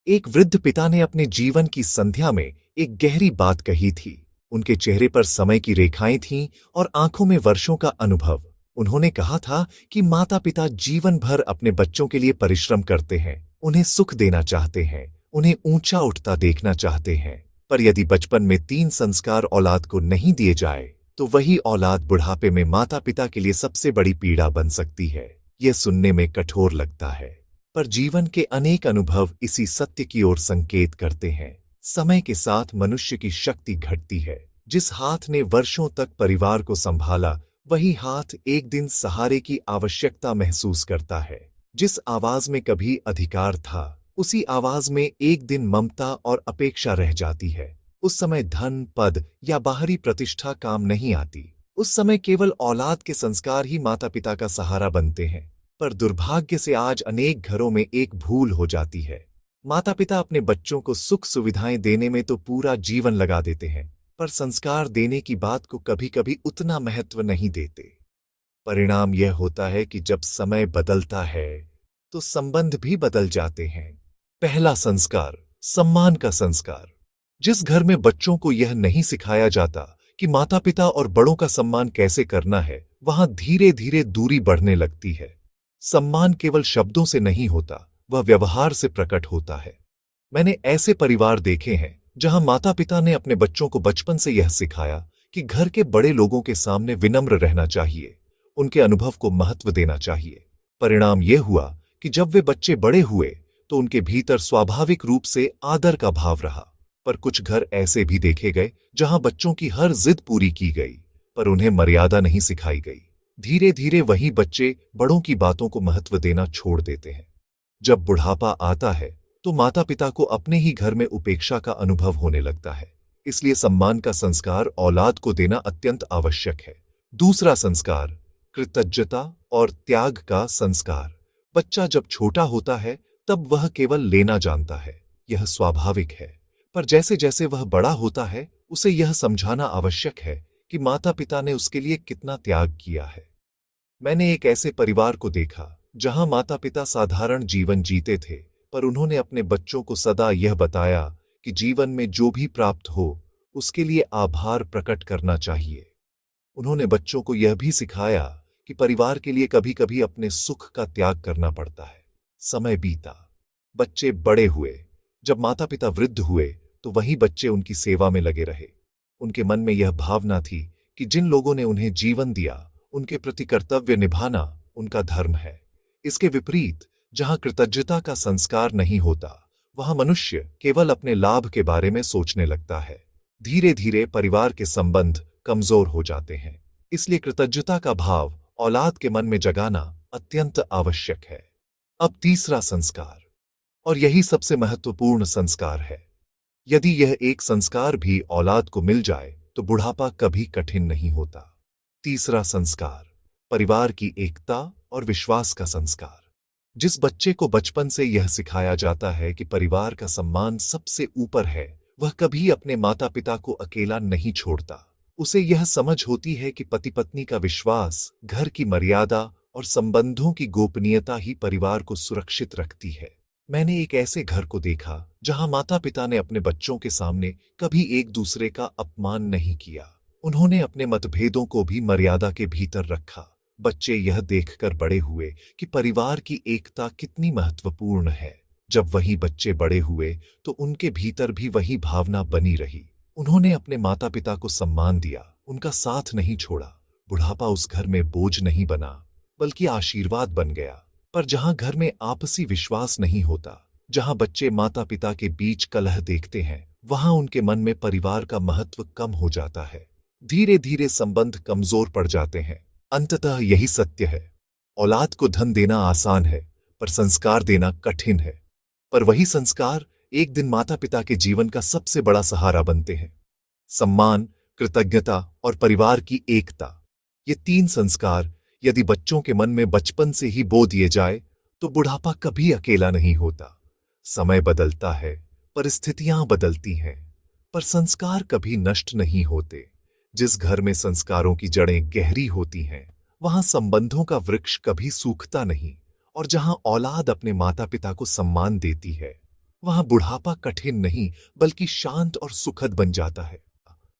एक वृद्ध पिता ने अपने जीवन की संध्या में एक गहरी बात कही थी। उनके चेहरे पर समय की रेखाएं थीं और आंखों में वर्षों का अनुभव। उन्होंने कहा था कि माता-पिता जीवन भर अपने बच्चों के लिए परिश्रम करते हैं, उन्हें सुख देना चाहते हैं, उन्हें ऊंचा उठता देखना चाहते हैं। पर यदि बचपन में 3 संस्कार औलाद को नहीं दिए जाए, तो वही औलाद बुढ़ापे में माता-पिता के लिए सबसे बड़ी पीड़ा बन सकती है। यह सुनने में कठोर लगता है, पर जीवन के अनेक अनुभव इसी सत्य की ओर संकेत करते हैं। समय के साथ मनुष्य की शक्ति घटती है। जिस हाथ ने वर्षों तक परिवार को संभाला, वही हाथ एक दिन सहारे की आवश्यकता महसूस करता है। जिस आवाज में कभी अधिकार था, उसी आवाज में एक दिन ममता और अपेक्षा रह जाती है। उस समय धन, पद या बाहरी प्रतिष्ठा काम नहीं आती। उस समय केवल औलाद के संस्कार ही माता-पिता का सहारा बनते हैं। पर दुर्भाग्य से आज अनेक घरों में एक भूल हो जाती है। माता-पिता अपने बच्चों को सुख सुविधाएं देने में तो पूरा जीवन लगा देते हैं, पर संस्कार देने की बात को कभी-कभी उतना महत्व नहीं देते। परिणाम यह होता है कि जब समय बदलता है, तो संबंध भी बदल जाते हैं। पहला संस्कार, सम्मान का संस्कार। जिस घर में बच्चों को यह नहीं सिखाया जाता कि माता-पिता और बड़ों का सम्मान कैसे करना है, वहां धीरे-धीरे दूरी बढ़ने लगती है। सम्मान केवल शब्दों से नहीं होता, वह व्यवहार से प्रकट होता है। मैंने ऐसे परिवार देखे हैं जहां माता-पिता ने अपने बच्चों को बचपन से यह सिखाया कि घर के बड़े लोगों के सामने विनम्र रहना चाहिए, उनके अनुभव को महत्व देना चाहिए। परिणाम यह हुआ कि जब वे बच्चे बड़े हुए, तो उनके भीतर स्वाभाविक रूप से आदर का भाव रहा। पर कुछ घर ऐसे भी देखे गए जहां बच्चों की हर जिद पूरी की गई, पर उन्हें मर्यादा नहीं सिखाई गई। धीरे-धीरे वही बच्चे बड़ों की बातों को महत्व देना छोड़ देते हैं। जब बुढ़ापा आता है, तो माता-पिता को अपने ही घर में उपेक्षा का अनुभव होने लगता है। इसलिए सम्मान का संस्कार औलाद को देना अत्यंत आवश्यक है। दूसरा संस्कार, कृतज्ञता और त्याग का संस्कार। बच्चा जब छोटा होता है, तब वह केवल लेना जानता है। यह स्वाभाविक है। पर जैसे-जैसे वह बड़ा होता है, उसे यह समझाना आवश्यक है कि माता-पिता ने उसके लिए कितना त्याग किया है। मैंने एक ऐसे परिवार को देखा जहां माता-पिता साधारण जीवन जीते थे, पर उन्होंने अपने बच्चों को सदा यह बताया कि जीवन में जो भी प्राप्त हो, उसके लिए आभार प्रकट करना चाहिए। उन्होंने बच्चों को यह भी सिखाया कि परिवार के लिए कभी-कभी अपने सुख का त्याग करना पड़ता है। समय बीता, बच्चे बड़े हुए। जब माता-पिता वृद्ध हुए, तो वही बच्चे उनकी सेवा में लगे रहे। उनके मन में यह भावना थी कि जिन लोगों ने उन्हें जीवन दिया, उनके प्रति कर्तव्य निभाना उनका धर्म है। इसके विपरीत, जहां कृतज्ञता का संस्कार नहीं होता, वहां मनुष्य केवल अपने लाभ के बारे में सोचने लगता है। धीरे-धीरे परिवार के संबंध कमजोर हो जाते हैं। इसलिए कृतज्ञता का भाव औलाद के मन में जगाना अत्यंत आवश्यक है। अब तीसरा संस्कार, और यही सबसे महत्वपूर्ण संस्कार है। यदि यह एक संस्कार भी औलाद को मिल जाए, तो बुढ़ापा कभी कठिन नहीं होता। तीसरा संस्कार, परिवार की एकता और विश्वास का संस्कार। जिस बच्चे को बचपन से यह सिखाया जाता है कि परिवार का सम्मान सबसे ऊपर है, वह कभी अपने माता-पिता को अकेला नहीं छोड़ता। उसे यह समझ होती है कि पति-पत्नी का विश्वास, घर की मर्यादा और संबंधों की गोपनीयता ही परिवार को सुरक्षित रखती है। मैंने एक ऐसे घर को देखा जहां माता-पिता ने अपने बच्चों के सामने कभी एक दूसरे का अपमान नहीं किया। उन्होंने अपने मतभेदों को भी मर्यादा के भीतर रखा। बच्चे यह देखकर बड़े हुए कि परिवार की एकता कितनी महत्वपूर्ण है। जब वही बच्चे बड़े हुए, तो उनके भीतर भी वही भावना बनी रही। उन्होंने अपने माता-पिता को सम्मान दिया, उनका साथ नहीं छोड़ा। बुढ़ापा उस घर में बोझ नहीं बना, बल्कि आशीर्वाद बन गया। पर जहां घर में आपसी विश्वास नहीं होता, जहां बच्चे माता-पिता के बीच कलह देखते हैं, वहां उनके मन में परिवार का महत्व कम हो जाता है। धीरे-धीरे संबंध कमजोर पड़ जाते हैं। अंततः यही सत्य है। औलाद को धन देना आसान है, पर संस्कार देना कठिन है। पर वही संस्कार एक दिन माता-पिता के जीवन का सबसे बड़ा सहारा बनते हैं। सम्मान, कृतज्ञता और परिवार की एकता। ये 3 संस्कार यदि बच्चों के मन में बचपन से ही बो दिए जाए, तो बुढ़ापा कभी अकेला नहीं होता। समय बदलता है, परिस्थितियां बदलती हैं, पर संस्कार कभी नष्ट नहीं होते। जिस घर में संस्कारों की जड़ें गहरी होती हैं, वहां संबंधों का वृक्ष कभी सूखता नहीं, और जहां औलाद अपने माता-पिता को सम्मान देती है, वहां बुढ़ापा कठिन नहीं बल्कि शांत और सुखद बन जाता है।